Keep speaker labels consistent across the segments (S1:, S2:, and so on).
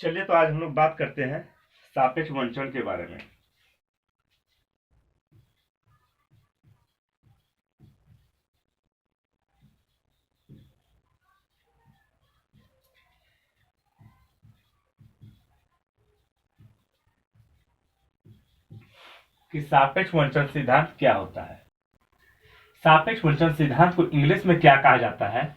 S1: चलिए तो आज हम लोग बात करते हैं सापेक्ष वंचन के बारे में। कि सापेक्ष वंचन सिद्धांत क्या होता है। सापेक्ष वंचन सिद्धांत को इंग्लिश में क्या कहा जाता है?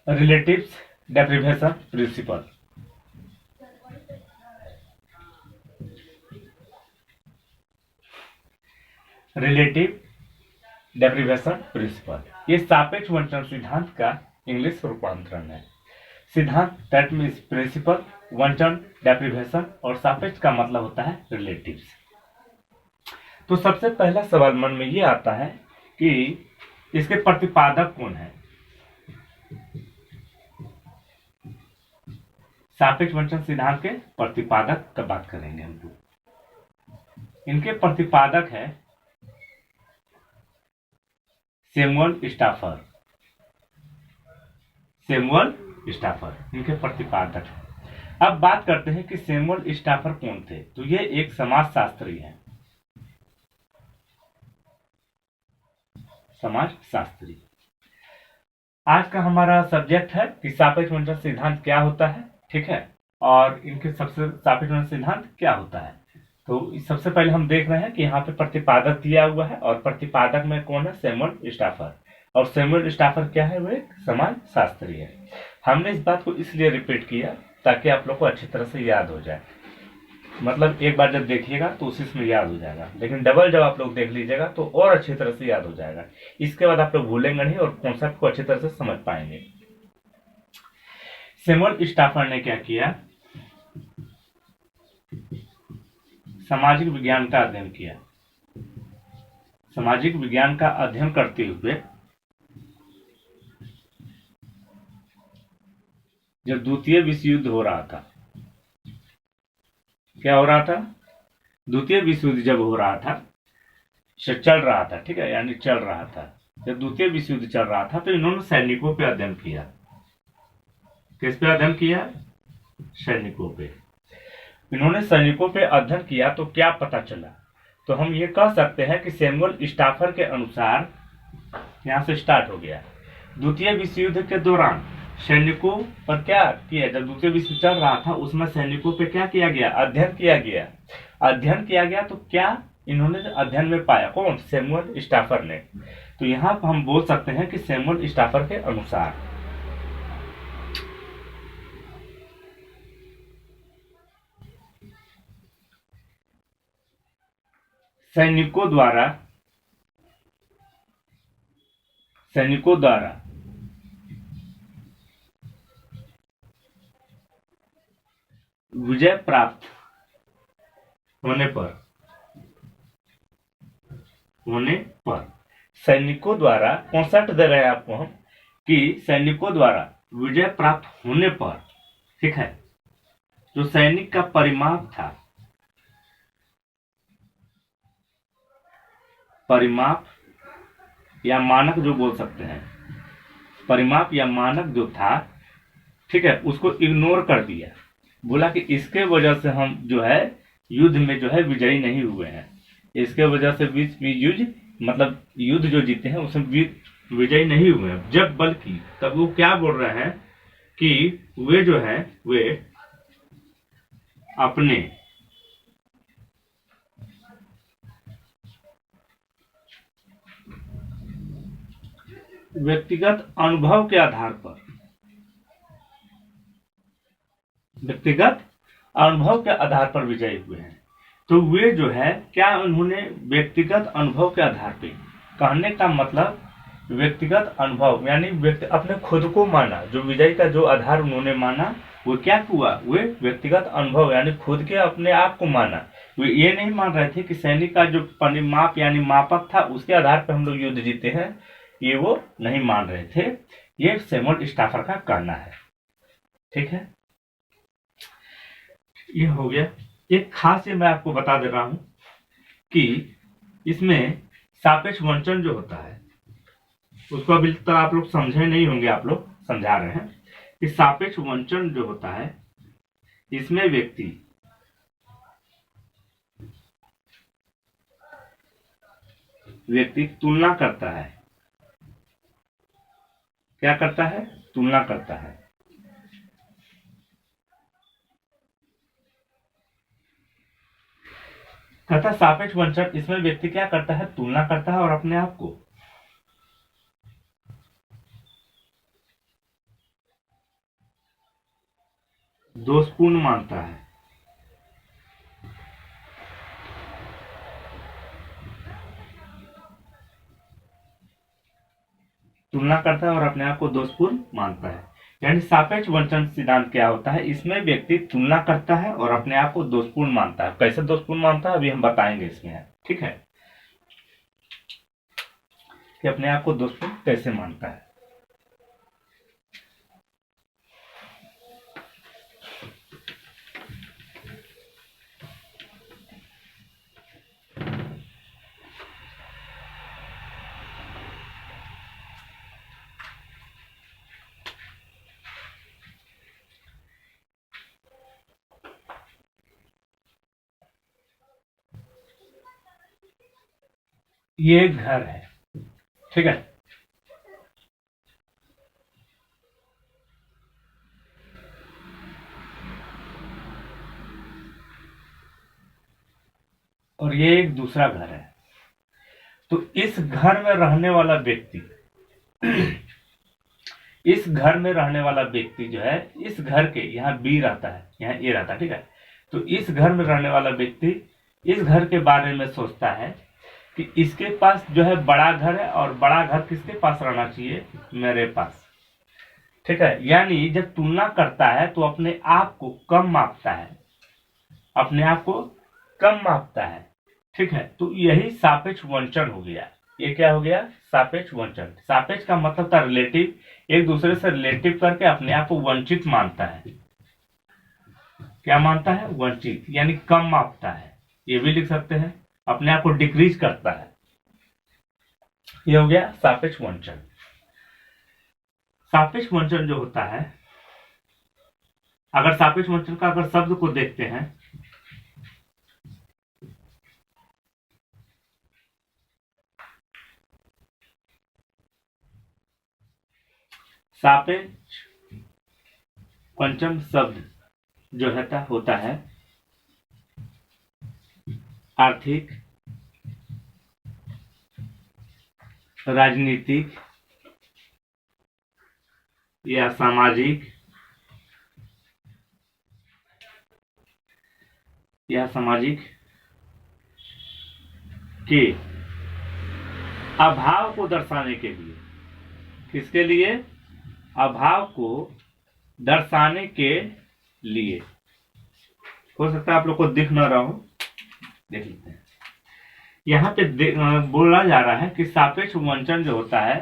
S1: Relative deprivation principle. Relative deprivation principle ये सापेक्ष वंचन सिद्धांत का इंग्लिश रूपांतरण है। सिद्धांत दैट मीन्स प्रिंसिपल, वंचन, डेप्रिवेशन और सापेक्ष का मतलब होता है रिलेटिव्स। तो सबसे पहला सवाल मन में ये आता है कि इसके प्रतिपादक कौन है। सापेक्ष वंचन सिद्धांत के प्रतिपादक का बात करेंगे हम लोग। इनके प्रतिपादक है सैमुअल स्टाफर। सैमुअल स्टाफर इनके प्रतिपादक है। अब बात करते हैं कि सैमुअल स्टाफर कौन थे। तो ये एक समाजशास्त्री हैं। समाजशास्त्री। आज का हमारा सब्जेक्ट है कि सापेक्ष वंचन सिद्धांत क्या होता है, ठीक है, और इनके सबसे सापेक्ष वंचन सिद्धांत क्या होता है। तो सबसे पहले हम देख रहे हैं कि यहाँ पे प्रतिपादक दिया हुआ है और प्रतिपादक में कौन है? Samuel staffer. और सैमुअल स्टाफर क्या है? वो एक समाजशास्त्री है। हमने इस बात को इसलिए रिपीट किया ताकि आप लोग को अच्छी तरह से याद हो जाए। मतलब एक बार जब देखिएगा तो उसी में याद हो जाएगा, लेकिन डबल जब आप लोग देख लीजिएगा तो और अच्छी तरह से याद हो जाएगा। इसके बाद आप लोग भूलेंगे नहीं और कॉन्सेप्ट को अच्छी तरह से समझ पाएंगे। सैमुअल स्टाफर ने क्या किया? सामाजिक विज्ञान का अध्ययन किया। सामाजिक विज्ञान का अध्ययन करते हुए जब द्वितीय विश्व युद्ध हो रहा था, क्या हो रहा था? द्वितीय विश्व युद्ध जब हो रहा था, चल रहा था, ठीक है, यानी चल रहा था। जब द्वितीय विश्व युद्ध चल रहा था तो इन्होंने सैनिकों पे अध्ययन किया। किस पे अध्ययन किया? सैनिकों पे। इन्होंने सैनिकों पे अध्ययन किया तो क्या पता चला? तो हम ये कह सकते हैं कि सैमुअल स्टाफर के अनुसार, यहां से स्टार्ट हो गया, द्वितीय विश्व युद्ध के दौरान सैनिकों पर क्या किया? जब द्वितीय विश्व चल रहा था उसमें सैनिकों पे क्या किया गया? अध्ययन किया गया। अध्ययन किया गया तो क्या इन्होंने अध्ययन में पाया? कौन? सैमुअल स्टाफर ने। तो यहाँ पर हम बोल सकते हैं कि सैमुअल स्टाफर के अनुसार सैनिकों द्वारा विजय प्राप्त होने पर सैनिकों द्वारा, कॉन्सेप्ट दे रहे हैं आपको हम कि सैनिकों द्वारा विजय प्राप्त होने पर, ठीक है, जो सैनिक का परिमाप था, परिमाप या मानक जो बोल सकते हैं, परिमाप या मानक जो था, ठीक है, उसको इग्नोर कर दिया। बोला कि इसके वजह से हम जो है युद्ध में जो है विजयी नहीं हुए हैं। इसके वजह से युद्ध मतलब युद्ध जो जीते हैं उसमें विजयी नहीं हुए हैं। जब बल्कि तब वो क्या बोल रहे हैं कि वे जो है वे अपने व्यक्तिगत अनुभव के आधार पर, व्यक्तिगत अनुभव के आधार पर विजयी हुए हैं। तो वे जो है क्या, उन्होंने व्यक्तिगत अनुभव के आधार पे, कहने का मतलब व्यक्तिगत अनुभव यानी अपने खुद को माना। जो विजय का जो आधार उन्होंने माना वो क्या हुआ? वे व्यक्तिगत अनुभव यानी खुद के अपने आप को माना। वे ये नहीं मान रहे थे कि सैनिक का जो परिमाप यानी मापक था उसके आधार पर हम लोग युद्ध जीते हैं, ये वो नहीं मान रहे थे। ये सैमुअल स्टाफर का कहना है, ठीक है। ये हो गया एक खास ये मैं आपको बता दे रहा हूं कि इसमें सापेक्ष वंचन जो होता है उसको अभी तक आप लोग समझे नहीं होंगे, आप लोग समझा रहे हैं कि सापेक्ष वंचन जो होता है इसमें व्यक्ति तुलना करता है। क्या करता है? तुलना करता है। कहता सापेक्ष वंचन इसमें व्यक्ति क्या करता है? तुलना करता है और अपने आप को दोषपूर्ण मानता है। तुलना करता है और अपने आप को दोषपूर्ण मानता है। यानी सापेक्ष वंचन सिद्धांत क्या होता है? इसमें व्यक्ति तुलना करता है और अपने आप को दोषपूर्ण मानता है। कैसे दोषपूर्ण मानता है अभी हम बताएंगे इसमें, ठीक है, कि अपने आप को दोषपूर्ण कैसे मानता है। ये एक घर है, ठीक है, और ये एक दूसरा घर है। तो इस घर में रहने वाला व्यक्ति इस घर में रहने वाला व्यक्ति जो है, इस घर के, यहाँ बी रहता है, यहाँ ए रहता है, ठीक है। तो इस घर में रहने वाला व्यक्ति इस घर के बारे में सोचता है कि इसके पास जो है बड़ा घर है, और बड़ा घर किसके पास रहना चाहिए? मेरे पास, ठीक है। यानी जब तुलना करता है तो अपने आप को कम मापता है, अपने आप को कम मापता है, ठीक है। तो यही सापेक्ष वंचन हो गया। ये क्या हो गया? सापेक्ष वंचन। सापेक्ष का मतलब था रिलेटिव, एक दूसरे से रिलेटिव करके अपने आप को वंचित मानता है। क्या मानता है? वंचित, यानी कम मापता है। ये भी लिख सकते हैं, अपने आप को डिक्रीज करता है। ये हो गया सापेक्ष वंचन। सापेक्ष वंचन जो होता है, अगर सापेक्ष वंचन का अगर शब्द को देखते हैं, सापेक्ष वंचन शब्द जो होता है आर्थिक, राजनीतिक या सामाजिक के अभाव को दर्शाने के लिए, किसके लिए? अभाव को दर्शाने के लिए। हो सकता है आप लोग को दिख ना रहा हो, देख लेते हैं। यहाँ पे बोला जा रहा है कि सापेक्ष वंचन जो होता है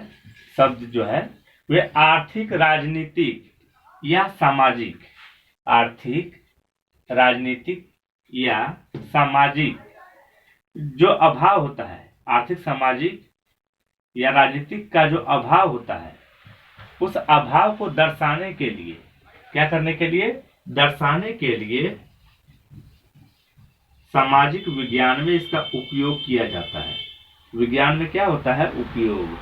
S1: शब्द जो है, वे आर्थिक, राजनीतिक या सामाजिक, आर्थिक, राजनीतिक या सामाजिक जो अभाव होता है, आर्थिक, सामाजिक या राजनीतिक का जो अभाव होता है, उस अभाव को दर्शाने के लिए, क्या करने के लिए? दर्शाने के लिए सामाजिक विज्ञान में इसका उपयोग किया जाता है। विज्ञान में क्या होता है? उपयोग।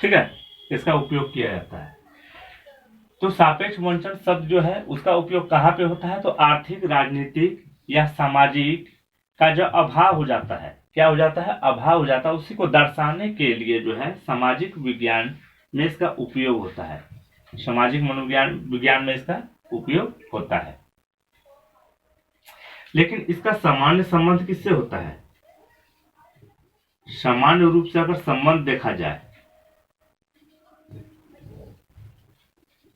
S1: ठीक है, इसका उपयोग किया जाता है। तो सापेक्ष वंचन शब्द जो है उसका उपयोग कहां पे होता है? तो आर्थिक, राजनीतिक या सामाजिक का जो अभाव हो जाता है, क्या हो जाता है? अभाव हो जाता है। उसी को दर्शाने के लिए जो है सामाजिक विज्ञान में इसका उपयोग होता है, सामाजिक मनोविज्ञान विज्ञान में इसका उपयोग होता है। लेकिन इसका सामान्य संबंध किससे होता है? सामान्य रूप से अगर संबंध देखा जाए,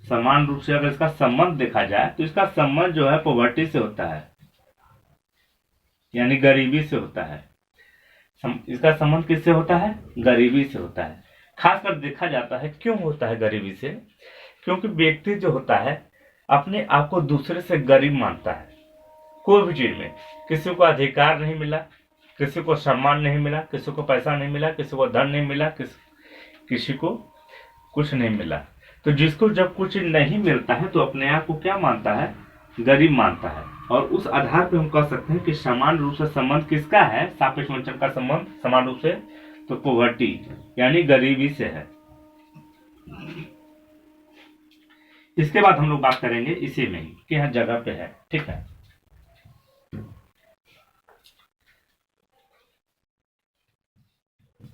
S1: समान रूप से अगर इसका संबंध देखा जाए तो इसका संबंध जो है पॉवर्टी से होता है, यानी गरीबी से होता है। इसका संबंध किससे होता है? गरीबी से होता है। खासकर देखा जाता है। क्यों होता है गरीबी से? क्योंकि व्यक्ति जो होता है अपने आप को दूसरे से गरीब मानता है। कोई भी चीज में किसी को अधिकार नहीं मिला, किसी को सम्मान नहीं मिला, किसी को पैसा नहीं मिला, किसी को धन नहीं मिला, किसी को कुछ नहीं मिला। तो जिसको जब कुछ नहीं मिलता है तो अपने आप को क्या मानता है? गरीब मानता है। और उस आधार पर हम कह सकते हैं कि समान रूप से संबंध किसका है? सापेक्ष वंचन का संबंध समान रूप से तो पॉवर्टी यानी गरीबी से है। इसके बाद हम लोग बात करेंगे इसी में ही कि हर जगह पे है। ठीक है,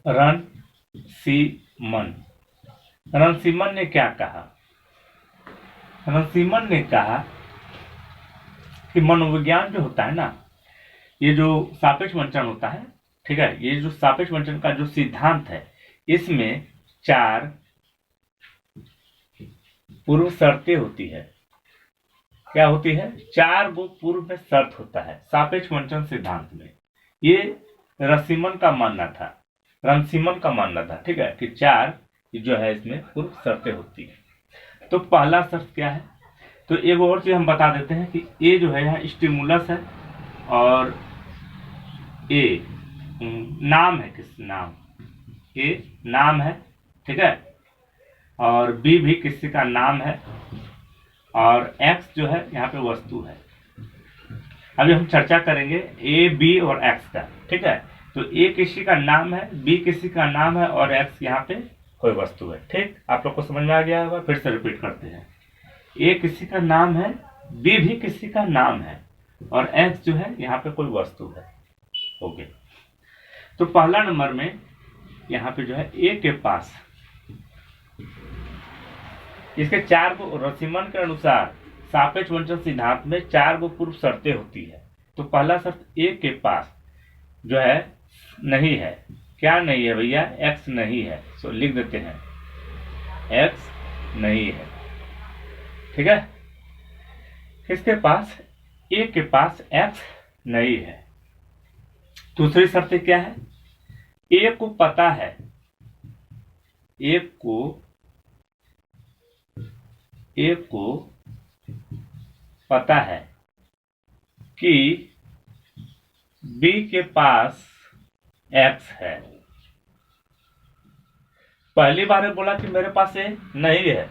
S1: रणसीमन। रणसीमन ने क्या कहा? रणसीमन ने कहा कि मनोविज्ञान जो होता है ना, ये जो सापेक्ष वंचन होता है, ठीक है, ये जो सापेक्ष वंचन का जो सिद्धांत है, इसमें 4 पूर्व शर्तें होती है। क्या होती है? 4 गो पूर्व में शर्त होता है सापेक्ष वंचन सिद्धांत में। ये रणसीमन का मानना था, रणसीमन का मानना था, ठीक है, कि 4 जो है इसमें पूर्व शर्तें होती है। तो पहला शर्त क्या है? तो एक और चीज हम बता देते हैं कि ए जो है यहाँ स्टिमुलस है और ए नाम है। किस नाम? ए नाम है, ठीक है, और बी भी किसी का नाम है और एक्स जो है यहाँ पे वस्तु है। अभी हम चर्चा करेंगे ए, बी और एक्स का, ठीक है। तो ए किसी का नाम है, बी किसी का नाम है और एक्स यहाँ पे कोई वस्तु है। ठीक, आप लोग को समझ में आ गया होगा। फिर से रिपीट करते हैं। ए किसी का नाम है, बी भी किसी का नाम है और एक्स जो है यहाँ पे कोई वस्तु है। ओके, तो पहला नंबर में यहाँ पे जो है ए के पास इसके 4 गो रणसीमन के अनुसार सापेक्ष वंचन सिद्धांत में 4 गो पूर्व शर्तें होती है। तो पहला शर्त ए के पास जो है नहीं है। क्या नहीं है भैया? एक्स नहीं है। सो लिख देते हैं एक्स नहीं है, ठीक है। किसके पास? ए के पास एक्स नहीं है। दूसरी शर्त क्या है? ए को पता है, ए को पता है कि बी के पास एक्स है। पहली बार बोला कि मेरे पास ए नहीं है।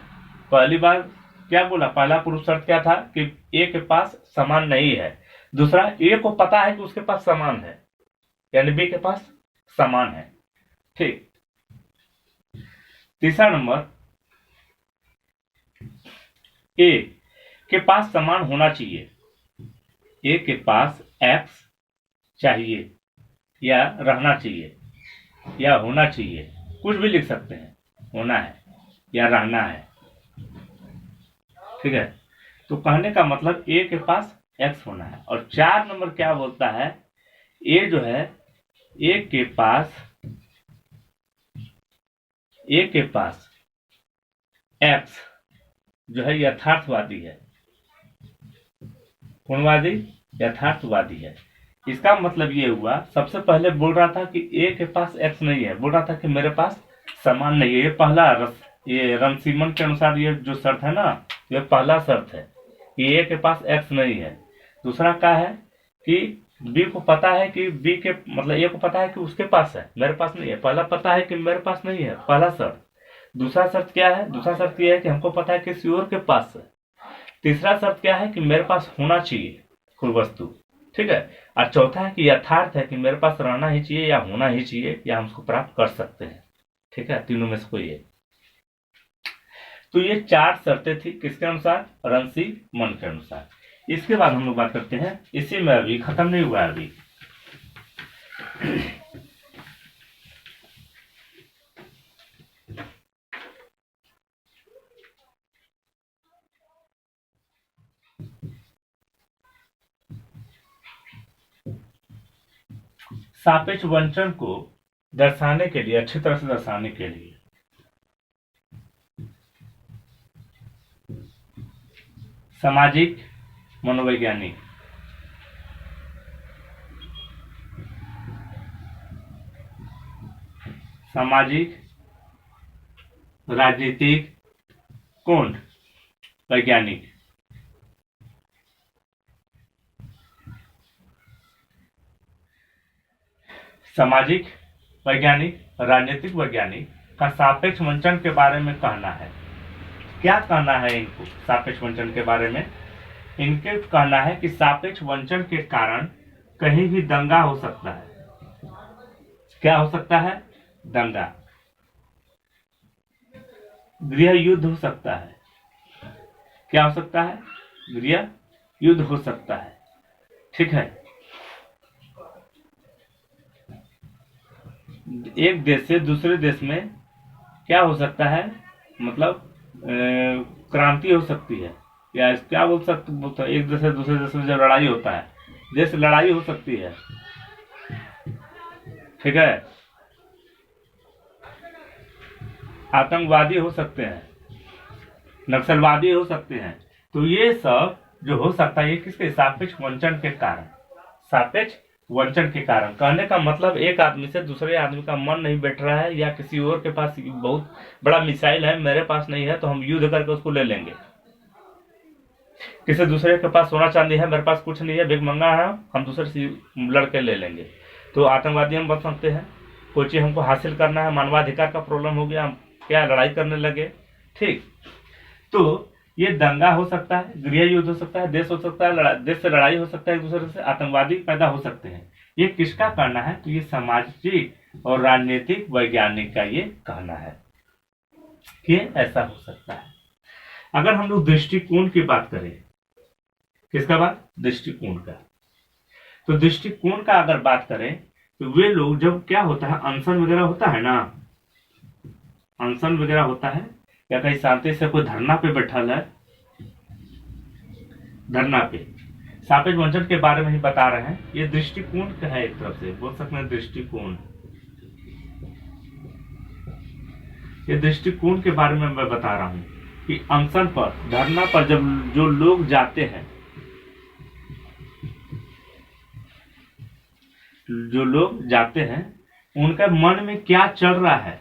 S1: पहली बार क्या बोला? पहला पूर्व शर्त क्या था? कि ए के पास समान नहीं है। दूसरा, ए को पता है कि उसके पास समान है, यानी बी के पास समान है। ठीक। तीसरा नंबर, ए के पास समान होना चाहिए। ए के पास एक्स चाहिए या रहना चाहिए या होना चाहिए, कुछ भी लिख सकते हैं। होना है या रहना है, ठीक है। तो कहने का मतलब ए के पास एक्स होना है। और 4 नंबर क्या बोलता है? ए जो है ए के पास एक्स जो है यथार्थवादी है। गुणवादी, यथार्थवादी है। इसका मतलब ये हुआ, सबसे पहले बोल रहा था कि ए के पास एक्स नहीं है, बोल रहा था कि मेरे पास समान नहीं है। ये पहला ये रणसीमन के अनुसार ये जो शर्त है ना, ये पहला शर्त है कि ए के पास एक्स नहीं है। दूसरा क्या है कि बी को पता है कि बी के मतलब ए को पता है कि उसके पास है, मेरे पास नहीं है। पहला पता है कि मेरे पास नहीं है, पहला शर्त। दूसरा शर्त क्या है? दूसरा शर्त यह है कि हमको पता है कि किसी और के पास है। तीसरा शर्त क्या है? कि मेरे पास होना चाहिए कोई वस्तु, ठीक है। और चौथा है कि यथार्थ है कि मेरे पास रहना ही चाहिए या होना ही चाहिए या हम उसको प्राप्त कर सकते हैं, ठीक है। तीनों में से कोई है। तो ये 4 शर्तें थी किसके अनुसार? रणसीमन के अनुसार। इसके बाद हम लोग बात करते हैं, इसी में अभी खत्म नहीं हुआ है अभी। सापेक्ष वंचन को दर्शाने के लिए, अच्छी तरह से दर्शाने के लिए सामाजिक, मनोवैज्ञानिक, सामाजिक, राजनीतिक कौन, वैज्ञानिक, सामाजिक वैज्ञानिक, राजनीतिक वैज्ञानिक का सापेक्ष वंचन के बारे में कहना है। क्या कहना है इनको सापेक्ष वंचन के बारे में? इनके कहना है कि सापेक्ष वंचन के कारण कहीं भी दंगा हो सकता है। क्या हो सकता है? दंगा, गृह युद्ध हो सकता है। क्या हो सकता है? गृह युद्ध हो सकता है। ठीक है, एक देश से दूसरे देश में क्या हो सकता है, मतलब क्रांति हो सकती है, या क्या बोलते हैं, एक देश से दूसरे देश में जब लड़ाई होता है, देश लड़ाई हो सकती है। ठीक है, आतंकवादी हो सकते हैं, नक्सलवादी हो सकते हैं। तो ये सब जो हो सकता है ये किसके? सापेक्ष वंचन के कारण। सापेक्ष वंचन के कारण कहने का मतलब एक आदमी से दूसरे आदमी का मन नहीं बैठ रहा है, या किसी और के पास बहुत बड़ा मिसाइल है, मेरे पास नहीं है, तो हम युद्ध करके उसको ले लेंगे। किसी दूसरे के पास सोना चांदी है, मेरे पास कुछ नहीं है, भिखमंगा है, हम दूसरे से लड़के ले लेंगे। तो आतंकवादी हम बन सकते हैं। कोई चीज हमको हासिल करना है, मानवाधिकार का प्रॉब्लम हो गया, हम क्या लड़ाई करने लगे। ठीक, तो ये दंगा हो सकता है, गृह युद्ध हो सकता है, देश हो सकता है, देश से लड़ाई हो सकता है एक दूसरे से, आतंकवादी पैदा हो सकते हैं। ये किसका कहना है? तो ये सामाजिक और राजनीतिक वैज्ञानिक का ये कहना है कि ऐसा हो सकता है। अगर हम लोग दृष्टिकोण की बात करें, किसका बात? दृष्टिकोण का। तो दृष्टिकोण का अगर बात करें तो वे लोग जब क्या होता है, अनशन वगैरह होता है ना, अनशन वगैरह होता है, या कहीं शांति से कोई धरना पे बैठा है, धरना पे सापेक्ष वंचन के बारे में ही बता रहे हैं। ये दृष्टिकोण का है, एक तरफ से बोल सकते हैं दृष्टिकोण। ये दृष्टिकोण के बारे में मैं बता रहा हूं कि अनशन पर, धरना पर जब जो लोग जाते हैं, जो लोग जाते हैं उनका मन में क्या चल रहा है,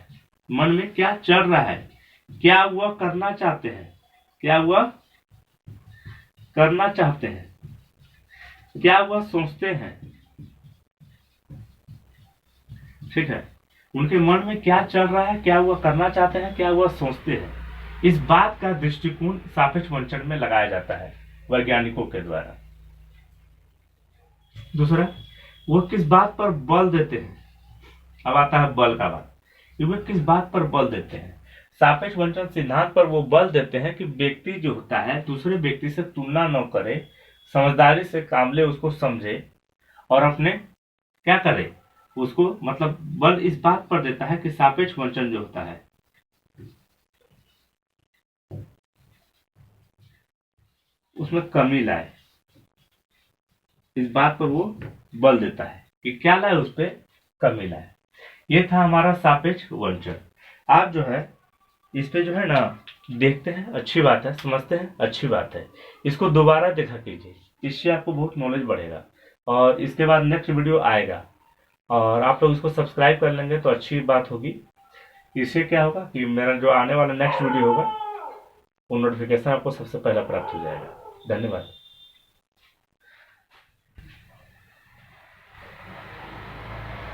S1: मन में क्या चल रहा है, क्या वह करना चाहते हैं, क्या वह करना चाहते हैं, क्या वह सोचते हैं। ठीक है, उनके मन में क्या चल रहा है, क्या वह करना चाहते हैं, क्या वह सोचते हैं, इस बात का दृष्टिकोण सापेक्ष वंचन में लगाया जाता है वैज्ञानिकों के द्वारा। दूसरा, वो किस बात पर बल देते हैं। अब आता है बल का बात, कि वे किस बात पर बल देते हैं। सापेक्ष वंचन सिद्धांत पर वो बल देते हैं कि व्यक्ति जो होता है दूसरे व्यक्ति से तुलना न करे, समझदारी से काम ले, उसको समझे और अपने क्या करे, उसको मतलब बल इस बात पर देता है कि सापेक्ष वंचन जो होता है उसमें कमी लाए। इस बात पर वो बल देता है कि क्या लाए, उस पर कमी लाए। ये था हमारा सापेक्ष वंचन। आप जो है इस पे जो है ना देखते हैं, अच्छी बात है, समझते हैं, अच्छी बात है। इसको दोबारा देखा कीजिए, इससे आपको बहुत नॉलेज बढ़ेगा। और इसके बाद नेक्स्ट वीडियो आएगा और आप लोग इसको सब्सक्राइब कर लेंगे तो अच्छी बात होगी। इससे क्या होगा कि मेरा जो आने वाला नेक्स्ट वीडियो होगा वो नोटिफिकेशन आपको सबसे पहला प्राप्त हो जाएगा। धन्यवाद।